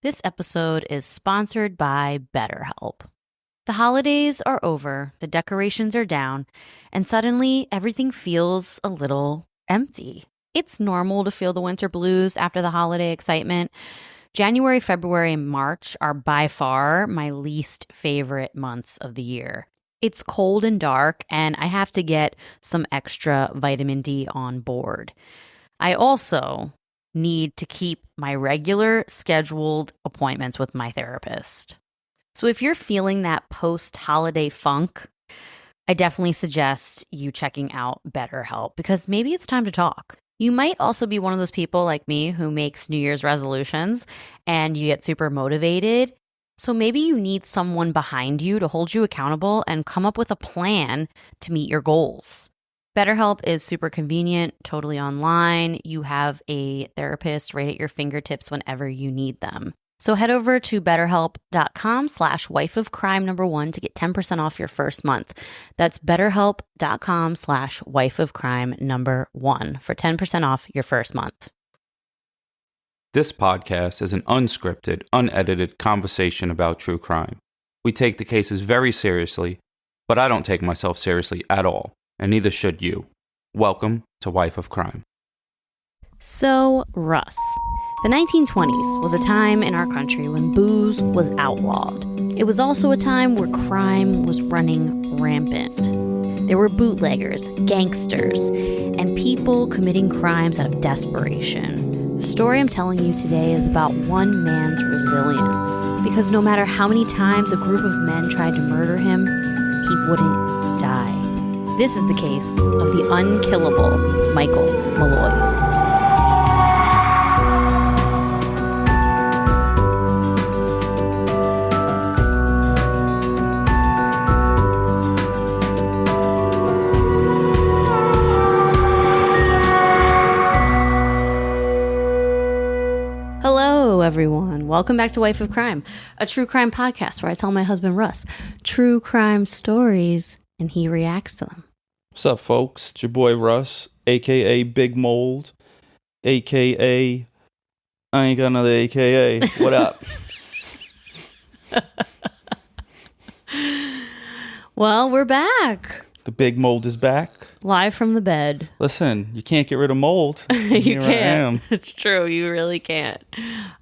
This episode is sponsored by BetterHelp. The holidays are over, the decorations are down, and suddenly everything feels a little empty. It's normal to feel the winter blues after the holiday excitement. January, February, and March are by far my least favorite months of the year. It's cold and dark, and I have to get some extra vitamin D on board. I also need to keep my regular scheduled appointments with my therapist. So if you're feeling that post-holiday funk, I definitely suggest you checking out BetterHelp because maybe it's time to talk. You might also be one of those people like me who makes New Year's resolutions and you get super motivated. So maybe you need someone behind you to hold you accountable and come up with a plan to meet your goals. BetterHelp is super convenient, totally online. You have a therapist right at your fingertips whenever you need them. So head over to betterhelp.com/wifeofcrime1 to get 10% off your first month. That's betterhelp.com/wifeofcrime1 for 10% off your first month. This podcast is an unscripted, unedited conversation about true crime. We take the cases very seriously, but I don't take myself seriously at all. And neither should you. Welcome to Wife of Crime. So, Russ. The 1920s was a time in our country when booze was outlawed. It was also a time where crime was running rampant. There were bootleggers, gangsters, and people committing crimes out of desperation. The story I'm telling you today is about one man's resilience. Because no matter how many times a group of men tried to murder him, he wouldn't die. This is the case of the unkillable Michael Malloy. Hello, everyone. Welcome back to Wife of Crime, a true crime podcast where I tell my husband, Russ, true crime stories, and he reacts to them. What's up, folks? It's your boy Russ, a.k.a. Big Mold, a.k.a. I ain't got another a.k.a. What up? Well, we're back. The Big Mold is back. Live from the bed. Listen, you can't get rid of mold. You Here can't. I am. It's true. You really can't.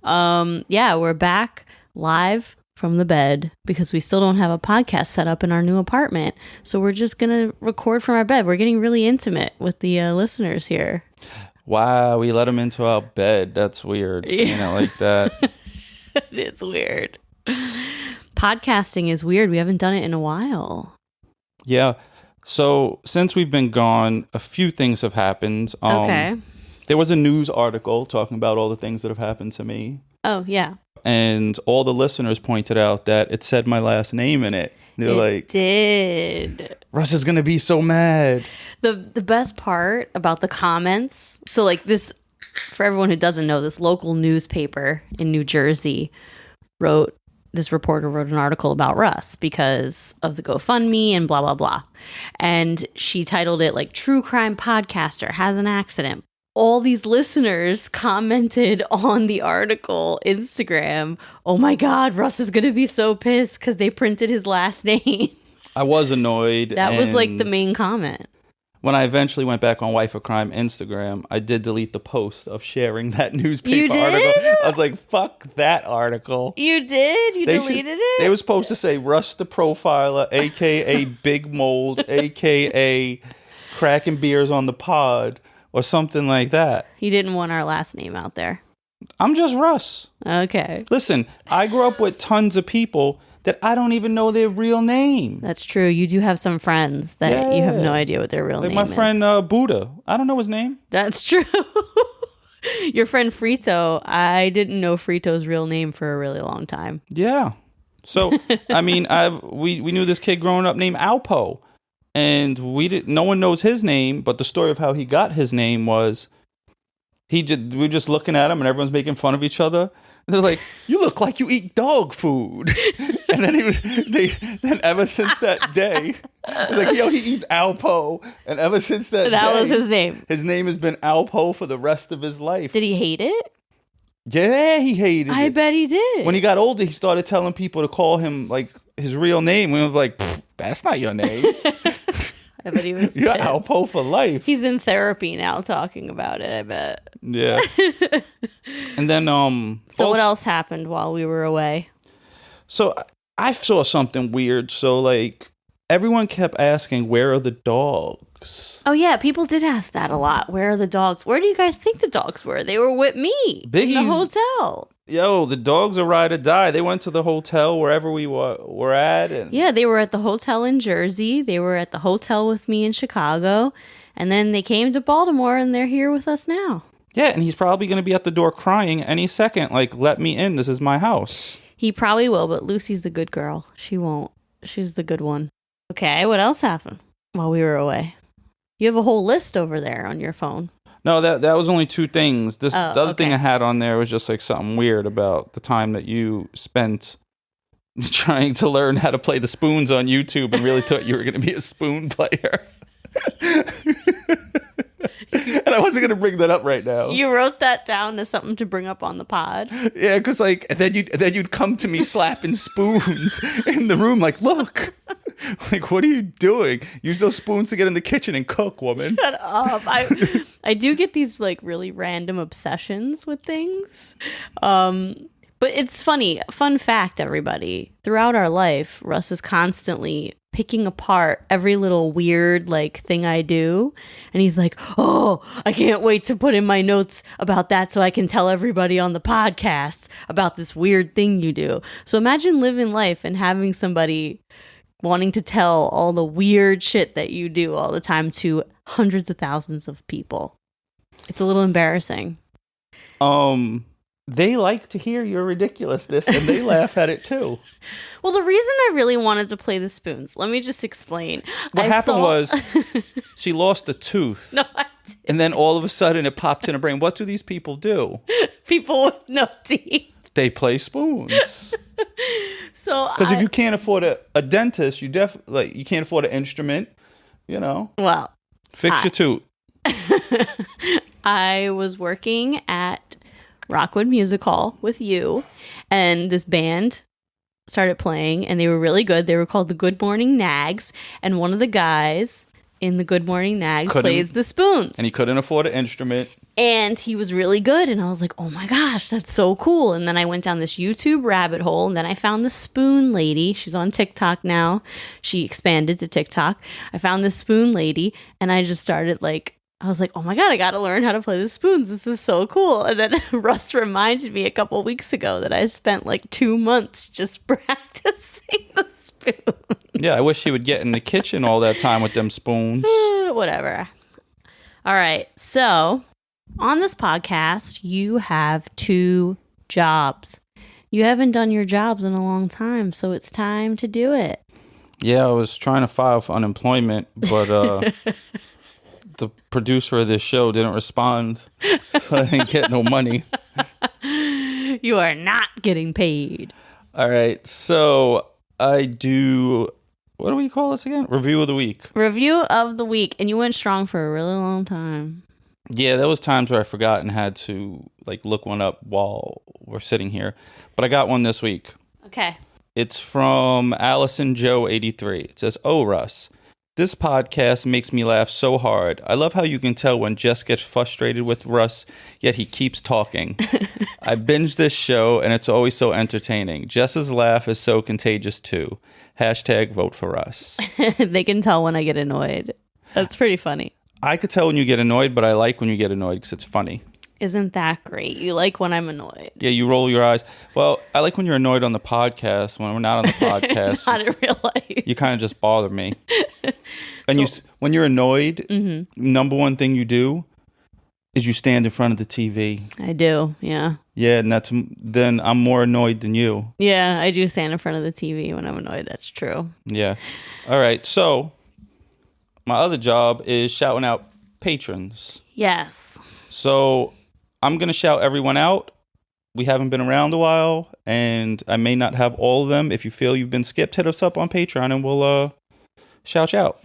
Yeah, we're back live from the bed because we still don't have a podcast set up in our new apartment. So we're just going to record from our bed. We're getting really intimate with the listeners here. Wow, we let him into our bed. That's weird. Saying it like that. It is weird. Podcasting is weird. We haven't done it in a while. Yeah. So since we've been gone, a few things have happened. Okay. There was a news article talking about all the things that have happened to me. Oh, yeah. And all the listeners pointed out that it said my last name in it. They're like, did. Russ is going to be so mad. The best part about the comments, so like this, for everyone who doesn't know, this local newspaper in New Jersey this reporter wrote an article about Russ because of the GoFundMe and blah, blah, blah. And she titled it like True Crime Podcaster Has an Accident. All these listeners commented on the article, Instagram, oh my God, Russ is going to be so pissed because they printed his last name. I was annoyed. That was like the main comment. When I eventually went back on Wife of Crime Instagram, I did delete the post of sharing that newspaper You did? article. I was like, fuck that article. You did? You deleted it? They were supposed to say Russ the Profiler, a.k.a. Big Mold, a.k.a. cracking beers on the pod, or something like that. You didn't want our last name out there. I'm just Russ. Okay. Listen, I grew up with tons of people that I don't even know their real name. That's true. You do have some friends that you have no idea what their real name is. Like my friend Buddha. I don't know his name. That's true. Your friend Frito. I didn't know Frito's real name for a really long time. Yeah. So, I mean, we knew this kid growing up named Alpo. And no one knows his name, but the story of how he got his name was we were just looking at him and everyone's making fun of each other. And they're like, you look like you eat dog food. And then ever since that day, it's like, yo, he eats Alpo. And ever since that was his name. His name has been Alpo for the rest of his life. Did he hate it? Yeah, he hated I it. bet he did. When he got older, he started telling people to call him like his real name. We were like, that's not your name. I bet he was You're pissed. Alpo for life. He's in therapy now talking about it, I bet. Yeah. And then So what else happened while we were away? So I saw something weird. So like everyone kept asking, where are the dogs? Oh yeah, people did ask that a lot. Where are the dogs? Where do you guys think the dogs were? They were with me in the Biggie's- hotel. Yo, the dogs are ride or die. They went to the hotel wherever we were at. And Yeah, they were at the hotel in Jersey. They were at the hotel with me in Chicago. And then they came to Baltimore and they're here with us now. yeah, and he's probably going to be at the door crying any second. Like, let me in. This is my house. He probably will, but Lucy's the good girl. She won't. She's the good one. Okay, what else happened while we were away? You have a whole list over there on your phone. No, that was only two things. The other thing okay. I had on there was just like something weird about the time that you spent trying to learn how to play the spoons on YouTube and really thought you were going to be a spoon player. And I wasn't going to bring that up right now. You wrote that down as something to bring up on the pod. Yeah, because like then you'd come to me slapping spoons in the room, like, look, like, what are you doing? Use those spoons to get in the kitchen and cook, woman. Shut up. I do get these like really random obsessions with things. But it's funny. Fun fact, everybody. Throughout our life, Russ is constantly picking apart every little weird like thing I do. And he's like, oh, I can't wait to put in my notes about that so I can tell everybody on the podcast about this weird thing you do. So imagine living life and having somebody wanting to tell all the weird shit that you do all the time to hundreds of thousands of people. It's a little embarrassing. They like to hear your ridiculousness and they laugh at it too. Well, the reason I really wanted to play the spoons, let me just explain. What happened was she lost a tooth. No, I didn't. And then all of a sudden it popped in her brain. What do these people do? People with no teeth. They play spoons. So Because if you can't afford a dentist, you you can't afford an instrument, well, fix your tooth. I was working at Rockwood Music Hall with you, and this band started playing, and they were really good. They were called the Good Morning Nags, and one of the guys in the Good Morning Nags plays the spoons. And he couldn't afford an instrument. And he was really good, and I was like, oh my gosh, that's so cool. And then I went down this YouTube rabbit hole, and then I found the spoon lady. She's on TikTok now. She expanded to TikTok. I found this spoon lady, and I just started I was like, oh my God, I got to learn how to play the spoons. This is so cool. And then Russ reminded me a couple weeks ago that I spent 2 months just practicing the spoon. Yeah, I wish he would get in the kitchen all that time with them spoons. Whatever. All right. So on this podcast, you have 2 jobs. You haven't done your jobs in a long time, so it's time to do it. Yeah, I was trying to file for unemployment, but the producer of this show didn't respond, so I didn't get no money. You are not getting paid. All right, so I do, what do we call this again? Review of the week. Review of the week, and you went strong for a really long time. Yeah, there was times where I forgot and had to look one up while we're sitting here, but I got one this week. Okay. It's from Allison Joe 83. It says, "Oh, Russ, this podcast makes me laugh so hard. I love how you can tell when Jess gets frustrated with Russ, yet he keeps talking. I binge this show, and it's always so entertaining. Jess's laugh is so contagious, too. Hashtag vote for Russ." They can tell when I get annoyed. That's pretty funny. I could tell when you get annoyed, but I like when you get annoyed because it's funny. Isn't that great? You like when I'm annoyed. Yeah, you roll your eyes. Well, I like when you're annoyed on the podcast. When we're not on the podcast, Not in real life. you kind of just bother me. And when you're annoyed, number one thing you do is you stand in front of the TV. I do, yeah. Yeah, and then I'm more annoyed than you. Yeah, I do stand in front of the TV when I'm annoyed. That's true. Yeah. All right. So my other job is shouting out patrons. Yes. So I'm going to shout everyone out. We haven't been around a while, and I may not have all of them. If you feel you've been skipped, hit us up on Patreon, and we'll shout you out.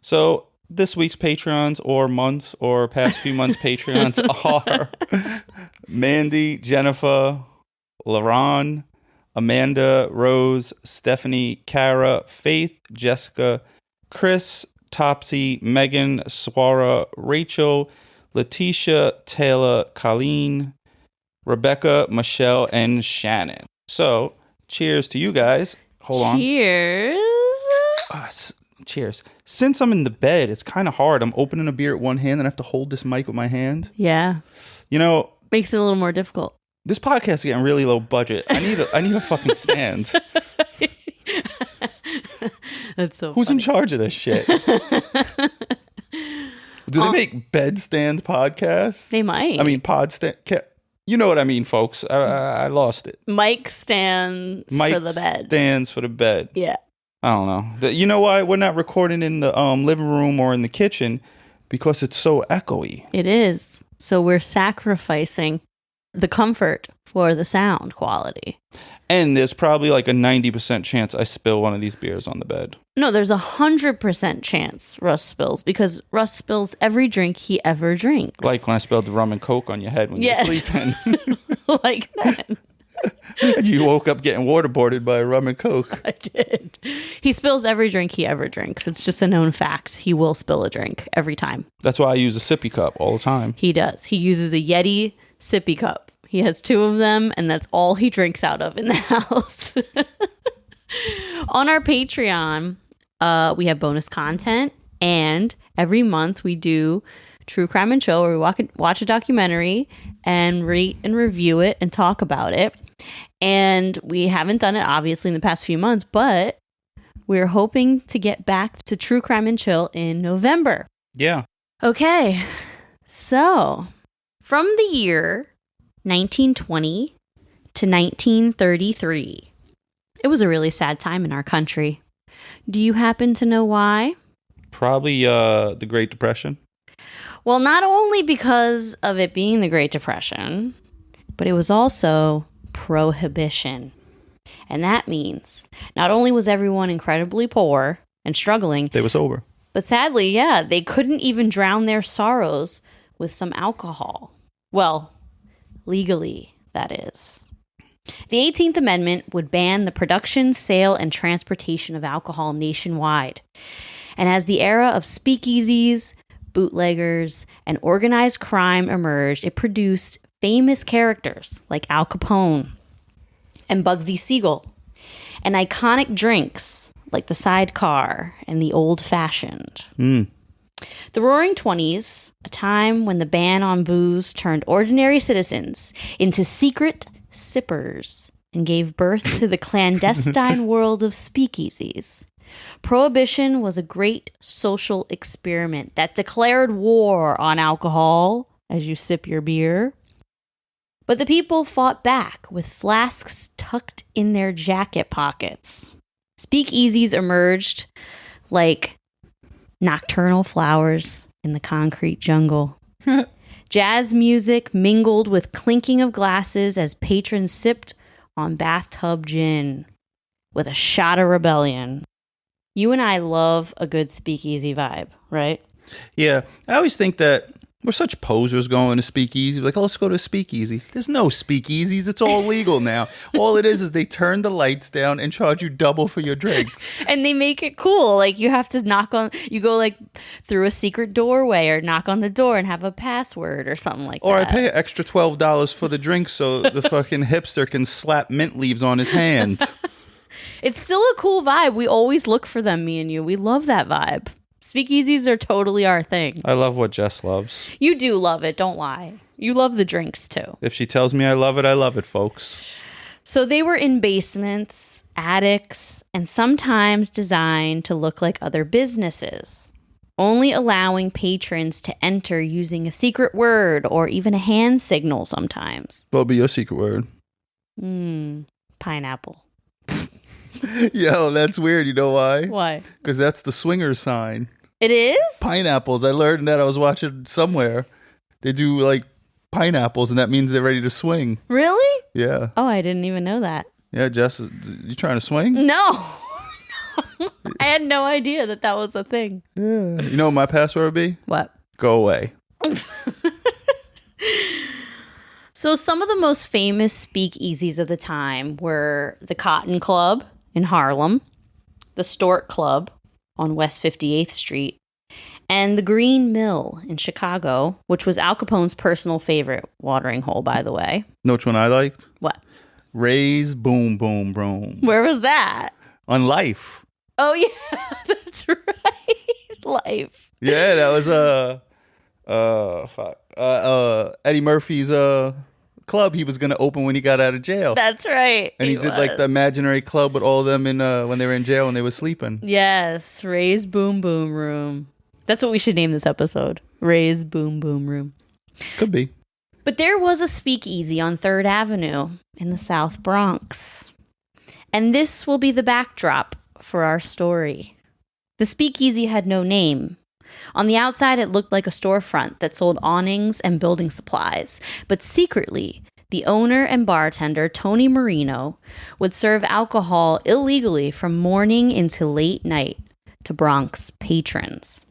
So this week's Patreons or months or past few months Patreons are Mandy, Jennifer, LaRon, Amanda, Rose, Stephanie, Kara, Faith, Jessica, Chris, Topsy, Megan, Swara, Rachel, Letitia, Taylor, Colleen, Rebecca, Michelle, and Shannon. So, cheers to you guys. Hold on. Cheers. Since I'm in the bed, it's kind of hard. I'm opening a beer at one hand and I have to hold this mic with my hand. Yeah. You know, makes it a little more difficult. This podcast is getting really low budget. I need a fucking stand. That's so Who's funny. in charge of this shit? Do they make bed stand podcasts? They might. I mean, pod stand. You know what I mean, folks. I lost it. Mic stands for the bed. Stands for the bed. Yeah. I don't know. You know why we're not recording in the living room or in the kitchen? Because it's so echoey. It is. So we're sacrificing the comfort for the sound quality. And there's probably like a 90% chance I spill one of these beers on the bed. No, there's 100% chance Russ spills because Russ spills every drink he ever drinks. Like when I spilled the rum and coke on your head when you were sleeping. Like that. And you woke up getting waterboarded by rum and coke. I did. He spills every drink he ever drinks. It's just a known fact. He will spill a drink every time. That's why I use a sippy cup all the time. He does. He uses a Yeti sippy cup. He has 2 of them, and that's all he drinks out of in the house. On our Patreon, we have bonus content, and every month we do True Crime and Chill, where we watch a documentary and rate and review it and talk about it. And we haven't done it, obviously, in the past few months, but we're hoping to get back to True Crime and Chill in November. Yeah. Okay, so from the year 1920 to 1933, it was a really sad time in our country. Do you happen to know why? Probably the Great Depression. Well, not only because of it being the Great Depression, but it was also Prohibition. And that means not only was everyone incredibly poor and struggling, They were sober. but sadly, yeah, they couldn't even drown their sorrows with some alcohol. Well, legally, that is. The 18th Amendment would ban the production, sale, and transportation of alcohol nationwide. And as the era of speakeasies, bootleggers, and organized crime emerged, it produced famous characters like Al Capone and Bugsy Siegel, and iconic drinks like the Sidecar and the Old Fashioned. The Roaring Twenties, a time when the ban on booze turned ordinary citizens into secret sippers and gave birth to the clandestine world of speakeasies. Prohibition was a great social experiment that declared war on alcohol as you sip your beer. But the people fought back with flasks tucked in their jacket pockets. Speakeasies emerged like nocturnal flowers in the concrete jungle. Jazz music mingled with clinking of glasses as patrons sipped on bathtub gin with a shot of rebellion. You and I love a good speakeasy vibe, right? Yeah. I always think that we're such posers going to speakeasy. Like, oh, let's go to a speakeasy. There's no speakeasies. It's all legal now. All it is they turn the lights down and charge you double for your drinks. And they make it cool. Like, you have to you go like through a secret doorway or knock on the door and have a password or something like Or that. I pay an extra $12 for the drink so the fucking hipster can slap mint leaves on his hand. It's still a cool vibe. We always look for them, me and you. We love that vibe. Speakeasies are totally our thing. I love what Jess loves. You do love it, don't lie. You love the drinks too. If she tells me I love it, folks. So they were in basements, attics, and sometimes designed to look like other businesses, only allowing patrons to enter using a secret word or even a hand signal sometimes. What'll be your secret word? Pineapple. Yo, that's weird. You know why? Why? Because that's the swinger sign. It is? Pineapples. I learned that. I was watching somewhere. They do like pineapples, and that means they're ready to swing. Really? Yeah. Oh, I didn't even know that. Yeah, Jess, you trying to swing? No. I had no idea that was a thing. Yeah. You know what my password would be? What? Go away. So some of the most famous speakeasies of the time were the Cotton Club in Harlem, the Stork Club on West 58th Street, and the Green Mill in Chicago, which was Al Capone's personal favorite watering hole, by the way. Know which one I liked? What? Ray's Boom Boom Boom. Where was that? On Life. Oh, yeah, that's right. Life. Yeah, that was Eddie Murphy's club he was going to open when he got out of jail. That's right. And he did like the imaginary club with all of them in when they were in jail and they were sleeping. Yes, Ray's Boom Boom Room. That's what we should name this episode. Ray's Boom Boom Room. Could be. But there was a speakeasy on 3rd Avenue in the South Bronx. And this will be the backdrop for our story. The speakeasy had no name. On the outside, it looked like a storefront that sold awnings and building supplies. But secretly, the owner and bartender, Tony Marino, would serve alcohol illegally from morning until late night to Bronx patrons.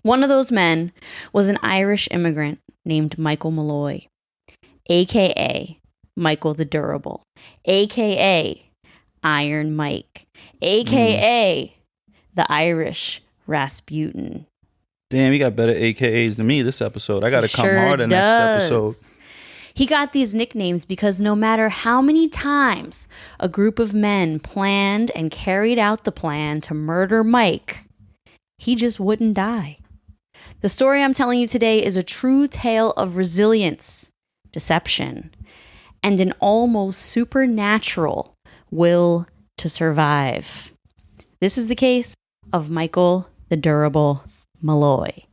One of those men was an Irish immigrant named Michael Malloy, a.k.a. Michael the Durable, a.k.a. Iron Mike, a.k.a. the Irish Rasputin. Damn, you got better AKAs than me this episode. I got to come harder next episode. He got these nicknames because no matter how many times a group of men planned and carried out the plan to murder Mike, he just wouldn't die. The story I'm telling you today is a true tale of resilience, deception, and an almost supernatural will to survive. This is the case of Michael the Durable Malloy.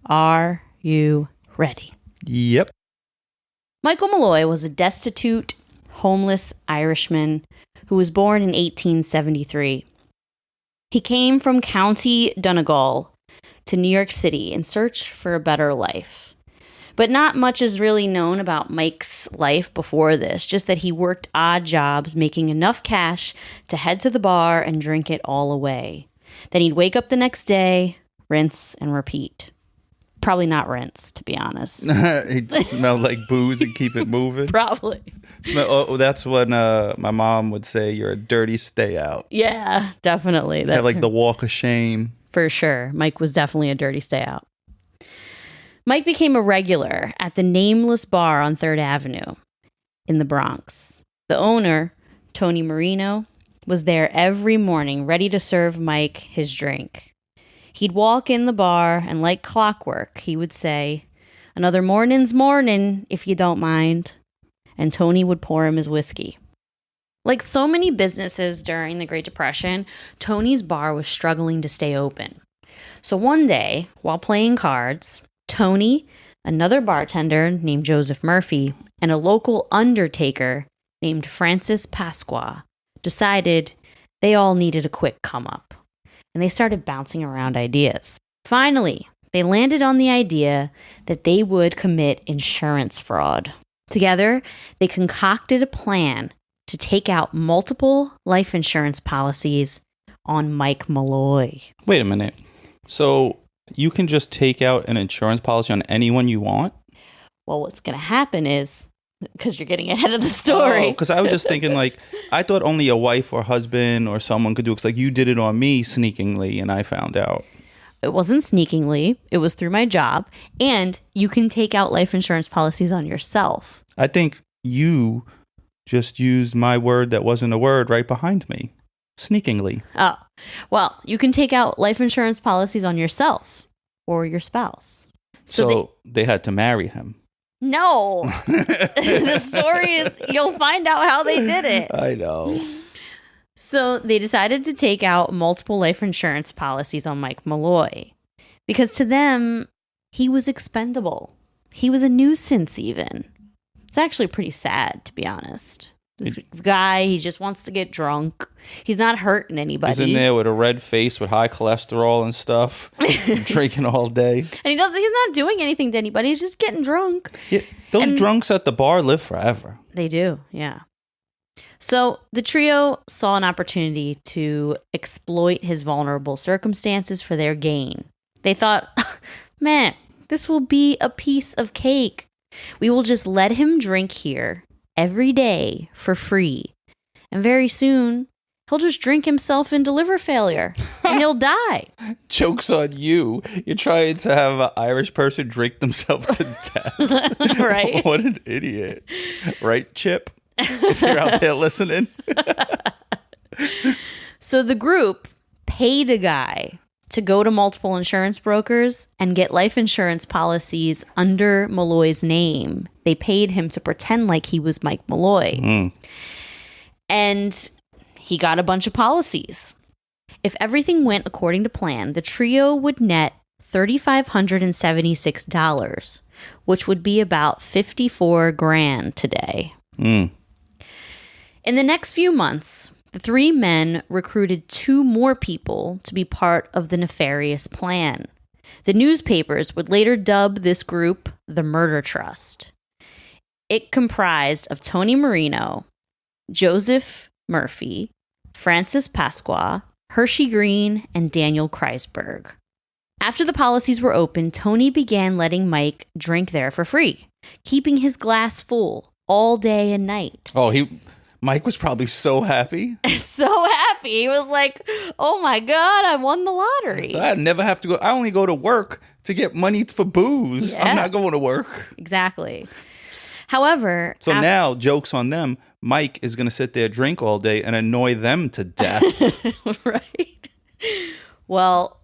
Are you ready? Yep. Michael Malloy was a destitute, homeless Irishman who was born in 1873. He came from County Donegal to New York City in search for a better life. But not much is really known about Mike's life before this, just that he worked odd jobs, making enough cash to head to the bar and drink it all away. Then he'd wake up the next day, rinse and repeat. Probably not rinse, to be honest. It smelled like booze and keep it moving. Probably. That's when my mom would say, you're a dirty stay out. Yeah, definitely. Had like the walk of shame. For sure. Mike was definitely a dirty stay out. Mike became a regular at the nameless bar on 3rd Avenue in the Bronx. The owner, Tony Marino, was there every morning ready to serve Mike his drink. He'd walk in the bar and like clockwork, he would say, "Another mornin's mornin', if you don't mind." And Tony would pour him his whiskey. Like so many businesses during the Great Depression, Tony's bar was struggling to stay open. So one day, while playing cards, Tony, another bartender named Joseph Murphy, and a local undertaker named Francis Pasqua decided they all needed a quick come-up. And they started bouncing around ideas. Finally, they landed on the idea that they would commit insurance fraud. Together, they concocted a plan to take out multiple life insurance policies on Mike Malloy. Wait a minute. So you can just take out an insurance policy on anyone you want? Well, what's going to happen is, because you're getting ahead of the story. Because I was just thinking, like, I thought only a wife or husband or someone could do it. Because, like, you did it on me sneakingly, and I found out. It wasn't sneakingly. It was through my job. And you can take out life insurance policies on yourself. I think you just used my word that wasn't a word right behind me. Sneakingly. Oh, well, you can take out life insurance policies on yourself or your spouse. So they had to marry him. No. The story is, you'll find out how they did it. I know. So they decided to take out multiple life insurance policies on Mike Malloy because to them, he was expendable. He was a nuisance even. It's actually pretty sad, to be honest. This guy, he just wants to get drunk. He's not hurting anybody. He's in there with a red face with high cholesterol and stuff, drinking all day. And he's not doing anything to anybody. He's just getting drunk. Yeah, those drunks at the bar live forever. They do, yeah. So the trio saw an opportunity to exploit his vulnerable circumstances for their gain. They thought, man, this will be a piece of cake. We will just let him drink here every day for free. And very soon, he'll just drink himself into liver failure and he'll die. Joke's on you. You're trying to have an Irish person drink themselves to death. Right? What an idiot. Right, Chip? If you're out there listening. So the group paid a guy to go to multiple insurance brokers and get life insurance policies under Malloy's name. They paid him to pretend like he was Mike Malloy. Mm. And he got a bunch of policies. If everything went according to plan, the trio would net $3,576, which would be about 54 grand today. Mm. In the next few months, the three men recruited 2 more people to be part of the nefarious plan. The newspapers would later dub this group the Murder Trust. It comprised of Tony Marino, Joseph Murphy, Francis Pasqua, Hershey Green, and Daniel Kreisberg. After the policies were opened, Tony began letting Mike drink there for free, keeping his glass full all day and night. Oh, Mike was probably so happy. So happy. He was like, oh my God, I won the lottery. I never have to go. I only go to work to get money for booze. Yeah. I'm not going to work. Exactly. However... So now, joke's on them. Mike is going to sit there, drink all day, and annoy them to death. Right. Well,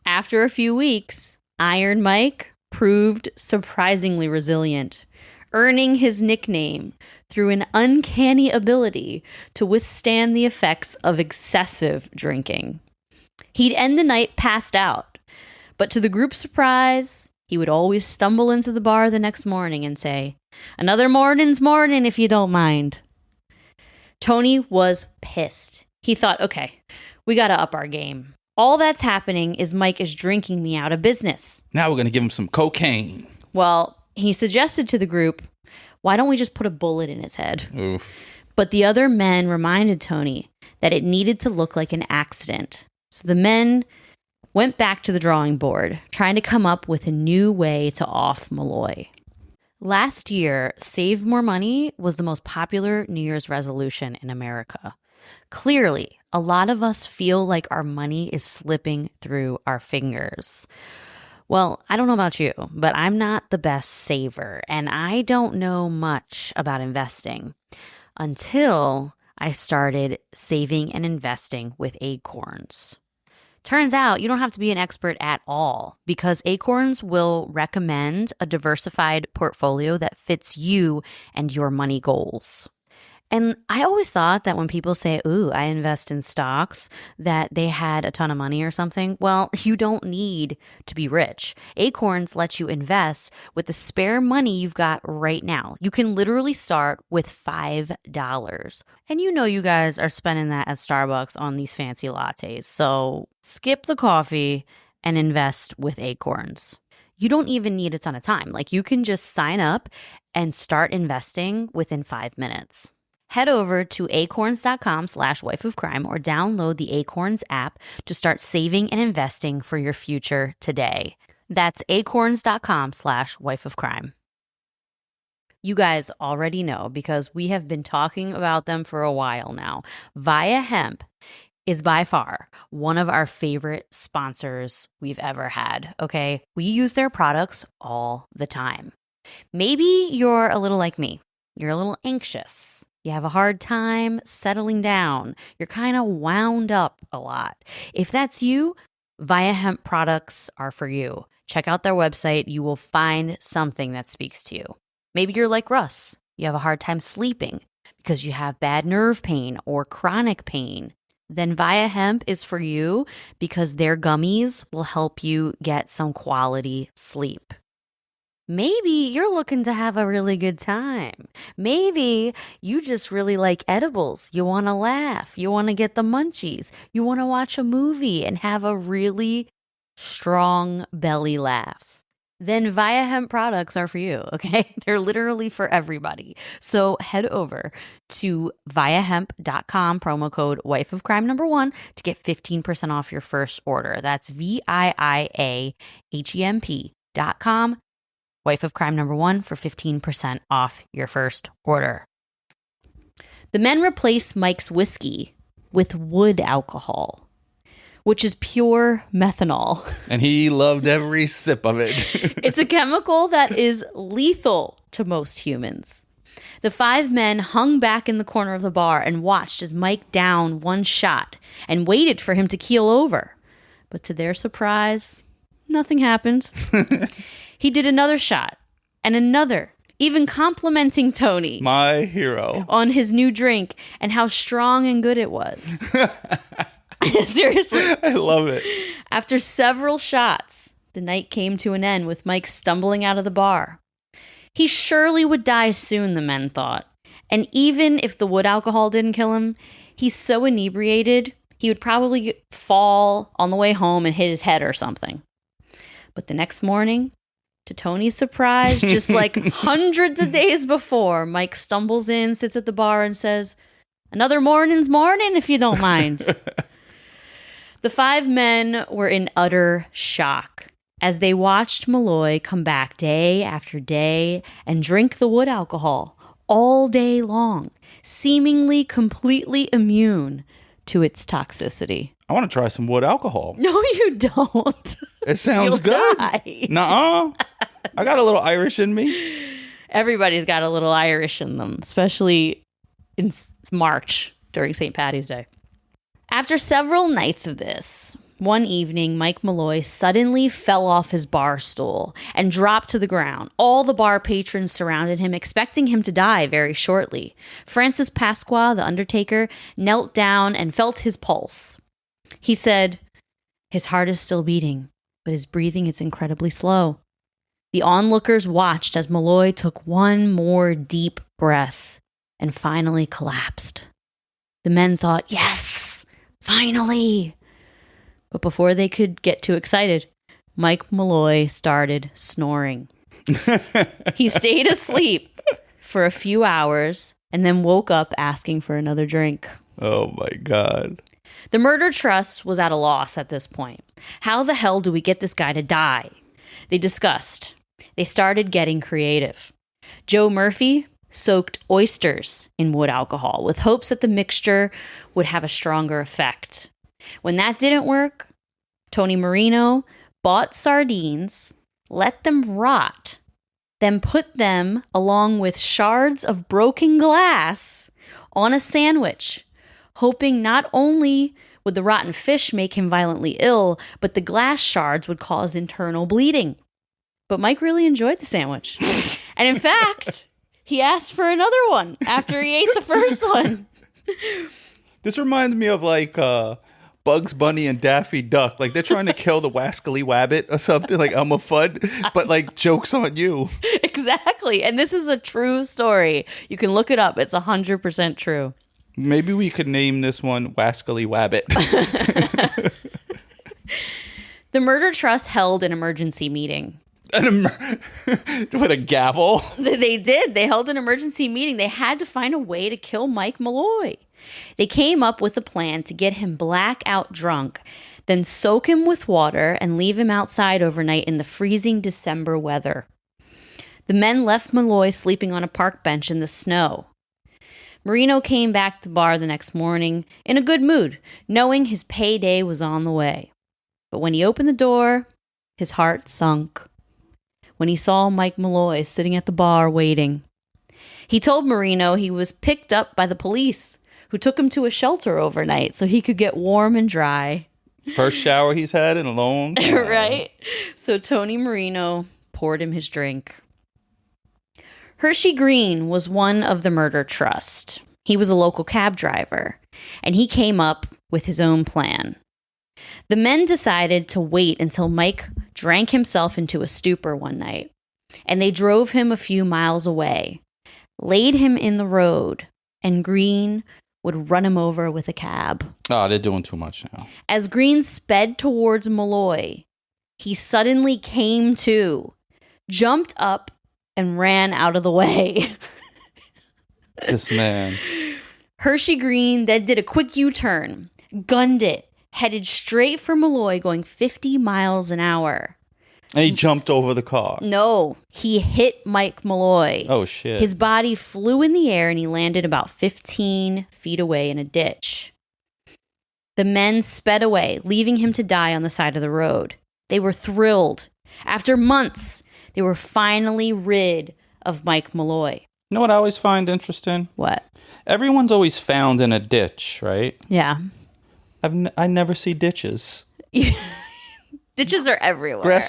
after a few weeks, Iron Mike proved surprisingly resilient, earning his nickname through an uncanny ability to withstand the effects of excessive drinking. He'd end the night passed out, but to the group's surprise, he would always stumble into the bar the next morning and say, "Another mornin's morning, if you don't mind." Tony was pissed. He thought, okay, we got to up our game. All that's happening is Mike is drinking me out of business. Now we're going to give him some cocaine. Well, he suggested to the group, why don't we just put a bullet in his head? Oof. But the other men reminded Tony that it needed to look like an accident. So the men went back to the drawing board, trying to come up with a new way to off Malloy. Last year, Save More Money was the most popular New Year's resolution in America. Clearly, a lot of us feel like our money is slipping through our fingers. Well, I don't know about you, but I'm not the best saver, and I don't know much about investing until I started saving and investing with Acorns. Turns out you don't have to be an expert at all because Acorns will recommend a diversified portfolio that fits you and your money goals. And I always thought that when people say, ooh, I invest in stocks, that they had a ton of money or something. Well, you don't need to be rich. Acorns lets you invest with the spare money you've got right now. You can literally start with $5. And you know you guys are spending that at Starbucks on these fancy lattes. So skip the coffee and invest with Acorns. You don't even need a ton of time. Like you can just sign up and start investing within 5 minutes. Head over to acorns.com/wifeofcrime or download the Acorns app to start saving and investing for your future today. That's acorns.com/wifeofcrime. You guys already know because we have been talking about them for a while now. Via Hemp is by far one of our favorite sponsors we've ever had, okay? We use their products all the time. Maybe you're a little like me. You're a little anxious. You have a hard time settling down. You're kind of wound up a lot. If that's you, Via Hemp products are for you. Check out their website. You will find something that speaks to you. Maybe you're like Russ. You have a hard time sleeping because you have bad nerve pain or chronic pain. Then Via Hemp is for you because their gummies will help you get some quality sleep. Maybe you're looking to have a really good time. Maybe you just really like edibles. You want to laugh. You want to get the munchies. You want to watch a movie and have a really strong belly laugh. then Via Hemp products are for you, okay? They're literally for everybody. So head over to viahemp.com, promo code wifeofcrime1 to get 15% off your first order. That's VIIAHEMP.com, wifeofcrime1 for 15% off your first order. The men replace Mike's whiskey with wood alcohol, which is pure methanol. And he loved every sip of it. It's a chemical that is lethal to most humans. The 5 men hung back in the corner of the bar and watched as Mike downed one shot and waited for him to keel over. But to their surprise, nothing happened. He did another shot and another, even complimenting Tony, my hero, on his new drink and how strong and good it was. Seriously. I love it. After several shots, the night came to an end with Mike stumbling out of the bar. He surely would die soon, the men thought. And even if the wood alcohol didn't kill him, he's so inebriated, he would probably fall on the way home and hit his head or something. But the next morning, to Tony's surprise, just like hundreds of days before, Mike stumbles in, sits at the bar, and says, "Another morning, if you don't mind." The 5 men were in utter shock as they watched Malloy come back day after day and drink the wood alcohol all day long, seemingly completely immune to its toxicity. I want to try some wood alcohol. No, you don't. It sounds You'll good. die. Nuh-uh. I got a little Irish in me. Everybody's got a little Irish in them, especially in March during St. Paddy's Day. After several nights of this, one evening, Mike Malloy suddenly fell off his bar stool and dropped to the ground. All the bar patrons surrounded him, expecting him to die very shortly. Francis Pasqua, the undertaker, knelt down and felt his pulse. He said, "His heart is still beating, but his breathing is incredibly slow." The onlookers watched as Malloy took one more deep breath and finally collapsed. The men thought, "Yes, finally!" But before they could get too excited, Mike Malloy started snoring. He stayed asleep for a few hours and then woke up asking for another drink. Oh my God. The murder trust was at a loss at this point. How the hell do we get this guy to die? They discussed. They started getting creative. Joe Murphy soaked oysters in wood alcohol with hopes that the mixture would have a stronger effect. When that didn't work, Tony Marino bought sardines, let them rot, then put them along with shards of broken glass on a sandwich, hoping not only would the rotten fish make him violently ill, but the glass shards would cause internal bleeding. But Mike really enjoyed the sandwich. And in fact, he asked for another one after he ate the first one. This reminds me of like Bugs Bunny and Daffy Duck. Like they're trying to kill the Wascally Wabbit or something, like Elmer Fudd, but like joke's on you. Exactly. And this is a true story. You can look it up. It's 100% true. Maybe we could name this one Wascally Wabbit. The murder trust held an emergency meeting. With a gavel? They did. They held an emergency meeting. They had to find a way to kill Mike Malloy. They came up with a plan to get him blackout drunk, then soak him with water and leave him outside overnight in the freezing December weather. The men left Malloy sleeping on a park bench in the snow. Marino came back to the bar the next morning in a good mood, knowing his payday was on the way. But when he opened the door, his heart sunk when he saw Mike Malloy sitting at the bar waiting. He told Marino he was picked up by the police, who took him to a shelter overnight so he could get warm and dry. First shower he's had in a long time. Right? So Tony Marino poured him his drink. Hershey Green was one of the murder trust. He was a local cab driver, and he came up with his own plan. The men decided to wait until Mike drank himself into a stupor one night, and they drove him a few miles away, laid him in the road, and Green would run him over with a cab. Oh, they're doing too much now. As Green sped towards Malloy, he suddenly came to, jumped up and ran out of the way. This man. Hershey Green then did a quick U-turn, gunned it, headed straight for Malloy going 50 miles an hour. And he jumped over the car. No, he hit Mike Malloy. Oh, shit. His body flew in the air and he landed about 15 feet away in a ditch. The men sped away, leaving him to die on the side of the road. They were thrilled. After months, they were finally rid of Mike Malloy. You know what I always find interesting? What? Everyone's always found in a ditch, right? Yeah. I never see ditches. Ditches are everywhere. Grass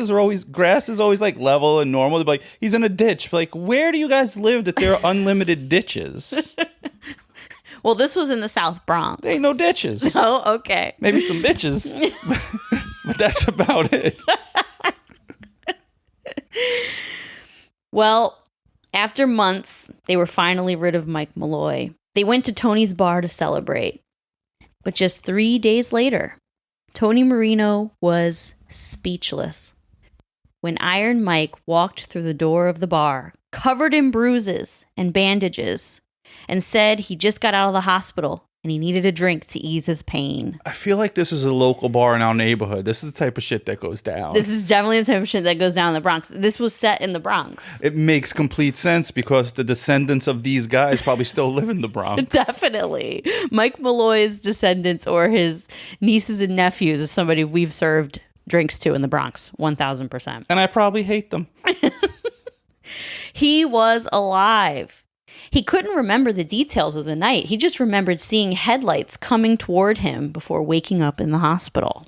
is always like level and normal. They're like, he's in a ditch. Like, where do you guys live that there are unlimited ditches? Well, this was in the South Bronx. There ain't no ditches. Oh, okay. Maybe some bitches. But that's about it. Well, after months, they were finally rid of Mike Malloy. They went to Tony's bar to celebrate. But just 3 days later, Tony Marino was speechless when Iron Mike walked through the door of the bar, covered in bruises and bandages, and said he just got out of the hospital and he needed a drink to ease his pain. I feel like this is a local bar in our neighborhood. This is the type of shit that goes down. This is definitely the type of shit that goes down in the Bronx. This was set in the Bronx. It makes complete sense because the descendants of these guys probably still live in the Bronx. Definitely. Mike Malloy's descendants or his nieces and nephews is somebody we've served drinks to in the Bronx. 1,000%. And I probably hate them. He was alive. He couldn't remember the details of the night. He just remembered seeing headlights coming toward him before waking up in the hospital.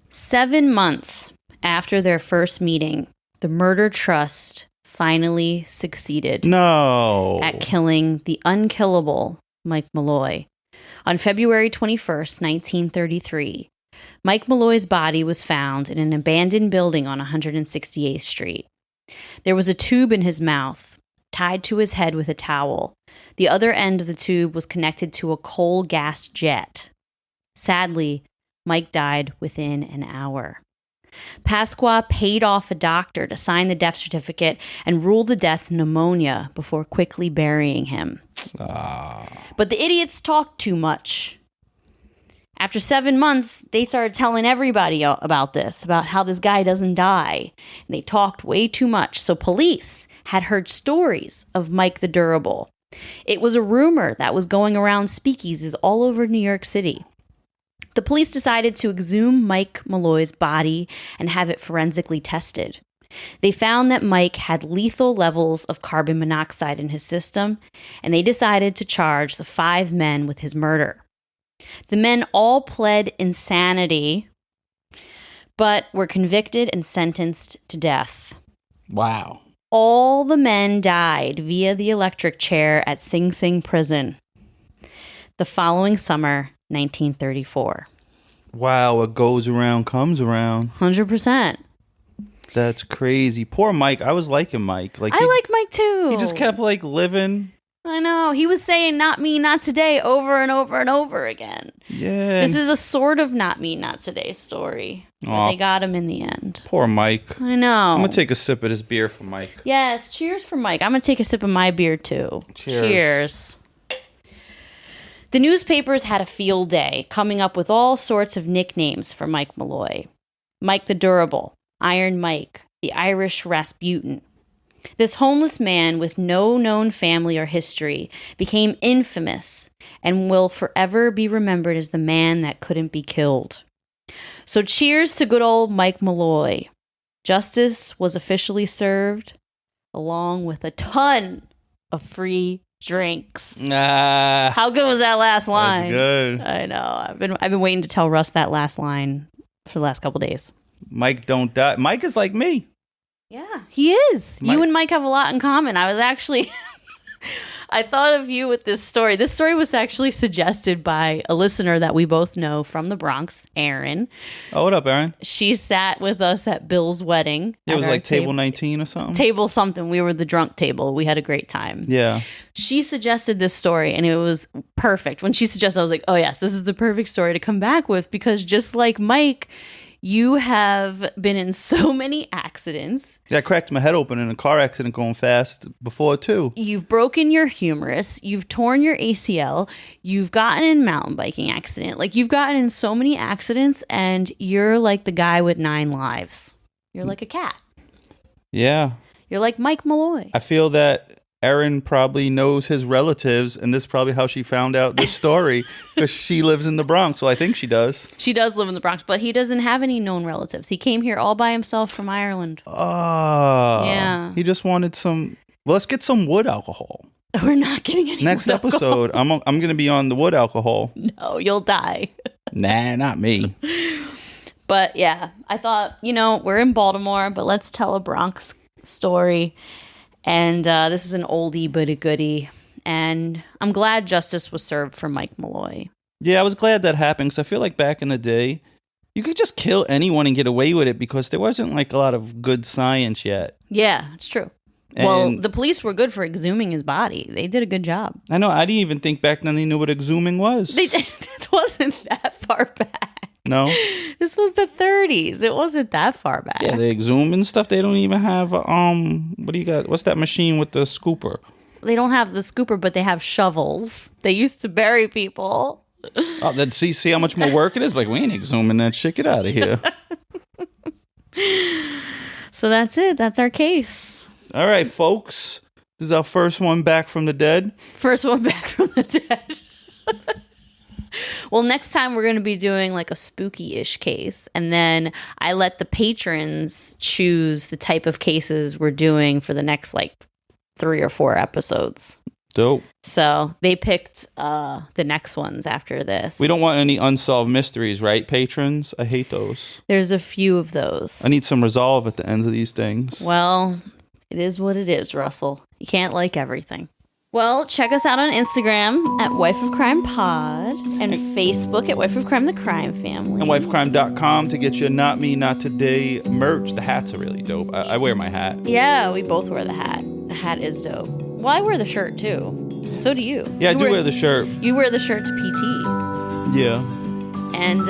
7 months after their first meeting, the murder trust finally succeeded at killing the unkillable Mike Malloy. On February 21st, 1933, Mike Malloy's body was found in an abandoned building on 168th Street. There was a tube in his mouth, tied to his head with a towel. The other end of the tube was connected to a coal gas jet. Sadly, Mike died within an hour. Pasqua paid off a doctor to sign the death certificate and ruled the death pneumonia before quickly burying him. But the idiots talked too much. After 7 months, they started telling everybody about this, about how this guy doesn't die. And they talked way too much. So police had heard stories of Mike the Durable. It was a rumor that was going around speakeasies all over New York City. The police decided to exhume Mike Malloy's body and have it forensically tested. They found that Mike had lethal levels of carbon monoxide in his system, and they decided to charge the 5 men with his murder. The men all pled insanity, but were convicted and sentenced to death. Wow. All the men died via the electric chair at Sing Sing Prison. The following summer, 1934. Wow, what goes around comes around. 100%. That's crazy. Poor Mike. I was liking Mike. I like Mike too. He just kept like living. I know. He was saying "not me, not today" over and over and over again. Yeah. This is a sort of "not me, not today" story. But they got him in the end. Poor Mike. I know. I'm going to take a sip of this beer for Mike. Yes. Cheers for Mike. I'm going to take a sip of my beer too. Cheers. The newspapers had a field day, coming up with all sorts of nicknames for Mike Malloy. Mike the Durable, Iron Mike, the Irish Rasputin. This homeless man with no known family or history became infamous and will forever be remembered as the man that couldn't be killed. So cheers to good old Mike Malloy. Justice was officially served, along with a ton of free drinks. How good was that last line? That's good. I know. I've been waiting to tell Russ that last line for the last couple days. Mike don't die. Mike is like me. Yeah, he is. You and Mike have a lot in common. I was actually, I thought of you with this story. This story was actually suggested by a listener that we both know from the Bronx, Erin. Oh, what up, Erin? She sat with us at Bill's wedding. It was like table 19 or something? Table something. We were the drunk table. We had a great time. Yeah. She suggested this story, and it was perfect. When she suggested, I was like, oh, yes, this is the perfect story to come back with, because just like Mike, You have been in so many accidents. Yeah, I cracked my head open in a car accident going fast before, too. You've broken your humerus. You've torn your ACL. You've gotten in mountain biking accident. Like, you've gotten in so many accidents, and you're like the guy with 9 lives. You're like a cat. Yeah. You're like Mike Malloy. I feel that Erin probably knows his relatives, and this is probably how she found out this story, because she lives in the Bronx, so I think she does. She does live in the Bronx, but he doesn't have any known relatives. He came here all by himself from Ireland. Oh. Yeah. He just wanted some... Well, let's get some wood alcohol. We're not getting any Next wood episode, alcohol. I'm going to be on the wood alcohol. No, you'll die. Nah, not me. But yeah, I thought, we're in Baltimore, but let's tell a Bronx story. And this is an oldie but a goodie. And I'm glad justice was served for Mike Malloy. Yeah, I was glad that happened, because I feel like back in the day, you could just kill anyone and get away with it, because there wasn't like a lot of good science yet. Yeah, it's true. Well, the police were good for exhuming his body. They did a good job. I know. I didn't even think back then they knew what exhuming was. This wasn't that far back. No? This was the 30s. It wasn't that far back. Yeah, they exhume and stuff. They don't even have, what do you got? What's that machine with the scooper? They don't have the scooper, but they have shovels. They used to bury people. Oh, see how much more work it is? Like, we ain't exhuming that shit. Get out of here. So that's it. That's our case. All right, folks. This is our first one back from the dead. First one back from the dead. Well, next time we're going to be doing like a spooky-ish case. And then I let the patrons choose the type of cases we're doing for the next like 3 or 4 episodes. Dope. So they picked the next ones after this. We don't want any unsolved mysteries, right, patrons? I hate those. There's a few of those. I need some resolve at the ends of these things. Well, it is what it is, Russell. You can't like everything. Well, check us out on Instagram at Wife of Crime Pod and Facebook at Wife of Crime The Crime Family. And wifecrime.com to get your Not Me, Not Today merch. The hats are really dope. I wear my hat. Yeah, we both wear the hat. The hat is dope. Well, I wear the shirt too. So do you. Yeah, I do wear the shirt. You wear the shirt to PT. Yeah. And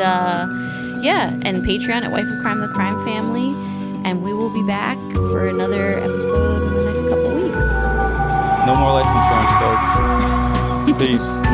and Patreon at Wife of Crime The Crime Family. And we will be back for another episode in the next couple weeks. No more life insurance, folks. Peace.